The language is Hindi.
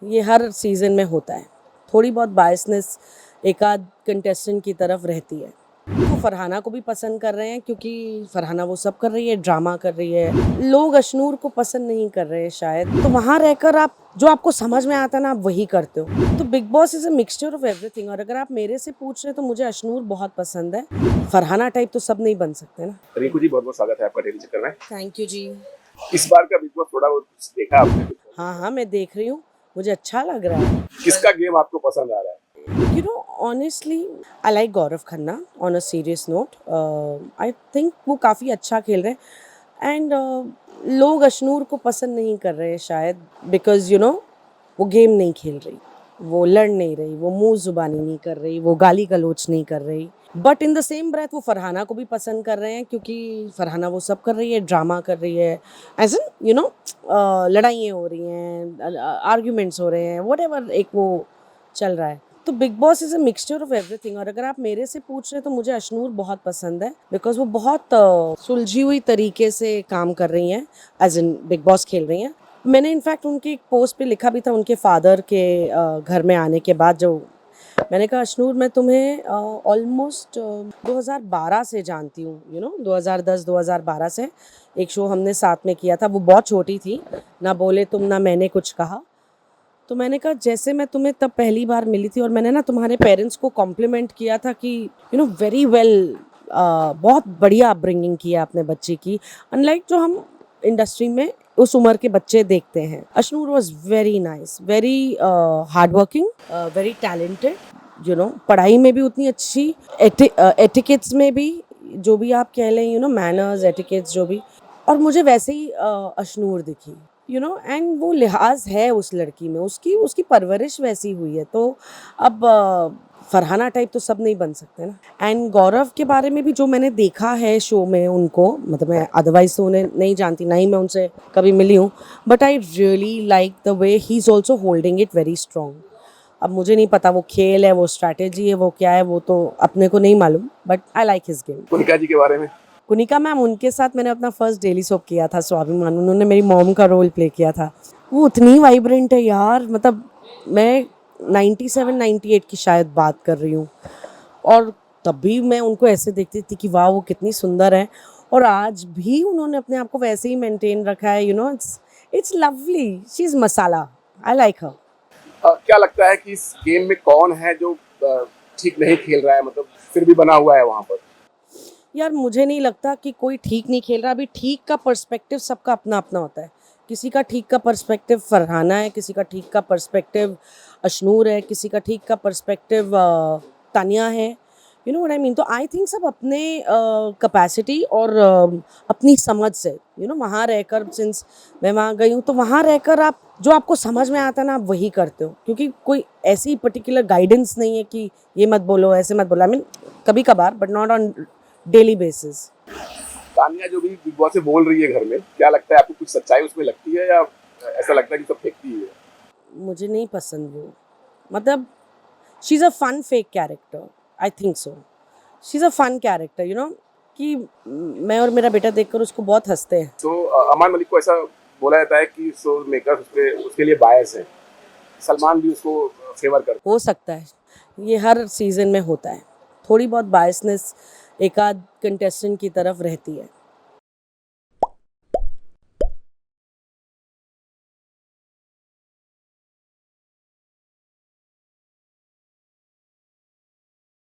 ये हर सीज़न में होता है। थोड़ी बहुत बायसनेस एक आध कंटेस्टेंट की तरफ रहती है। वो फरहाना को भी पसंद कर रहे हैं क्योंकि फरहाना वो सब कर रही है, ड्रामा कर रही है। लोग अशनूर को पसंद नहीं कर रहे हैं शायद, तो वहाँ रहकर आप जो आपको समझ में आता है ना, आप वही करते हो। तो big boss is a mixture of everything. और अगर आप मेरे से पूछ रहे हो तो मुझे अशनूर बहुत पसंद है। फरहाना टाइप तो सब नहीं बन सकते ना। रिंकू जी, बहुत बहुत स्वागत है आपका डेली चक्कर में। थैंक यू जी। इस बार का बिग बॉस थोड़ा बहुत देखा आपने? हाँ, मैं देख रही हूँ, मुझे अच्छा लग रहा है। किसका गेम आपको पसंद आ रहा है? You know, honestly, I like Gaurav Khanna on a serious note. I think वो काफ़ी अच्छा खेल रहे हैं एंड लोग अशनूर को पसंद नहीं कर रहे हैं शायद बिकॉज वो गेम नहीं खेल रही, वो लड़ नहीं रही, वो मुंह जुबानी नहीं कर रही, वो गाली गलोच नहीं कर रही। But in the same breath वो फरहाना को भी पसंद कर रहे हैं क्योंकि फरहाना वो सब कर रही है, ड्रामा कर रही है, एज इन लड़ाइयाँ हो रही हैं, आर्ग्यूमेंट्स हो रहे हैं, वट एवर एक वो चल रहा है। तो big boss is a mixture of everything. और अगर आप मेरे से पूछ रहे हैं तो मुझे अशनूर बहुत पसंद है बिकॉज वो बहुत सुलझी हुई तरीके से काम कर रही हैं, एज इन बिग बॉस खेल रही हैं। मैंने इनफैक्ट उनकी एक पोस्ट पे लिखा भी था उनके फादर के घर में आने के बाद, जो मैंने कहा अशनूर मैं तुम्हें ऑलमोस्ट 2012 से जानती हूँ, 2010-2012 से एक शो हमने साथ में किया था। वो बहुत छोटी थी, ना बोले तुम ना मैंने कुछ कहा। तो मैंने कहा जैसे मैं तुम्हें तब पहली बार मिली थी और मैंने ना तुम्हारे पेरेंट्स को कॉम्प्लीमेंट किया था कि वेरी वेल, बहुत बढ़िया अपब्रिंगिंग किया अपने बच्चे की, अनलाइक जो हम इंडस्ट्री में उस उम्र के बच्चे देखते हैं। Ashnoor was very nice, very hard working, very talented, पढ़ाई में भी उतनी अच्छी, एटिकेट्स में भी, जो भी आप कह लें, मैनर्स, एटिकेट्स जो भी। और मुझे वैसे ही अशनूर दिखी, एंड वो लिहाज है उस लड़की में, उसकी उसकी परवरिश वैसी हुई है। तो अब फरहाना टाइप तो सब नहीं बन सकते ना। एंड गौरव के बारे में भी जो मैंने देखा है शो में उनको, मतलब मैं अदरवाइज तो उन्हें नहीं जानती, ना ही मैं उनसे कभी मिली हूँ, but I really like the way he is also holding it very strong. अब मुझे नहीं पता वो खेल है, वो स्ट्रैटेजी है, वो क्या है, वो तो अपने को नहीं मालूम, but I like his game. Kunika ji के बारे में? कुनिका मैम, उनके साथ मैंने अपना फर्स्ट डेली सोप किया था स्वाभिमान, उन्होंने मेरी मॉम का रोल प्ले किया था। वो उतनी वाइब्रेंट है यार, मतलब मैं 97-98 की शायद बात कर रही हूँ, और तब भी मैं उनको ऐसे देखती थी कि वाह वो कितनी सुंदर है, और आज भी उन्होंने अपने आप को वैसे ही मेंटेन रखा है। It's lovely, she is masala, I like her. क्या लगता है कि इस गेम में कौन है जो ठीक नहीं खेल रहा है, मतलब फिर भी बना हुआ है वहां पर? यार मुझे नहीं लगता कि कोई ठीक नहीं खेल रहा। अभी ठीक का पर्सपेक्टिव सबका अपना अपना होता है। किसी का ठीक का पर्सपेक्टिव फरहाना है, किसी का ठीक का पर्सपेक्टिव अशनूर है, किसी का ठीक का पर्सपेक्टिव तानिया है। You know what I mean. तो आई थिंक सब अपने कैपेसिटी और अपनी समझ से, वहाँ रहकर, सिंस मैं वहाँ गई हूँ, तो वहाँ रहकर आप जो आपको समझ में आता है ना, आप वही करते हो, क्योंकि कोई ऐसी पर्टिकुलर गाइडेंस नहीं है कि ये मत बोलो, ऐसे मत बोलो। आई मीन कभी कभार, but not on daily basis. Tania जो भी बिग बॉस से बोल रही है घर में, क्या लगता है आपको, कुछ सच्चाई उसमें लगती है या ऐसा लगता है कि सब फेंकती है? मुझे नहीं पसंद वो, मतलब she is a fun fake character, I think so. She is a fun character, कि मैं और मेरा बेटा देखकर उसको बहुत हंसते हैं। तो अमान मलिक को ऐसा बोला जाता है कि शो मेकर उसके लिए बायस है। सलमान भी उसको फेवर करते हो सकता है, ये हर सीज़न में होता है, थोड़ी बहुत बायसनेस एक आध कंटेस्टेंट की तरफ रहती है।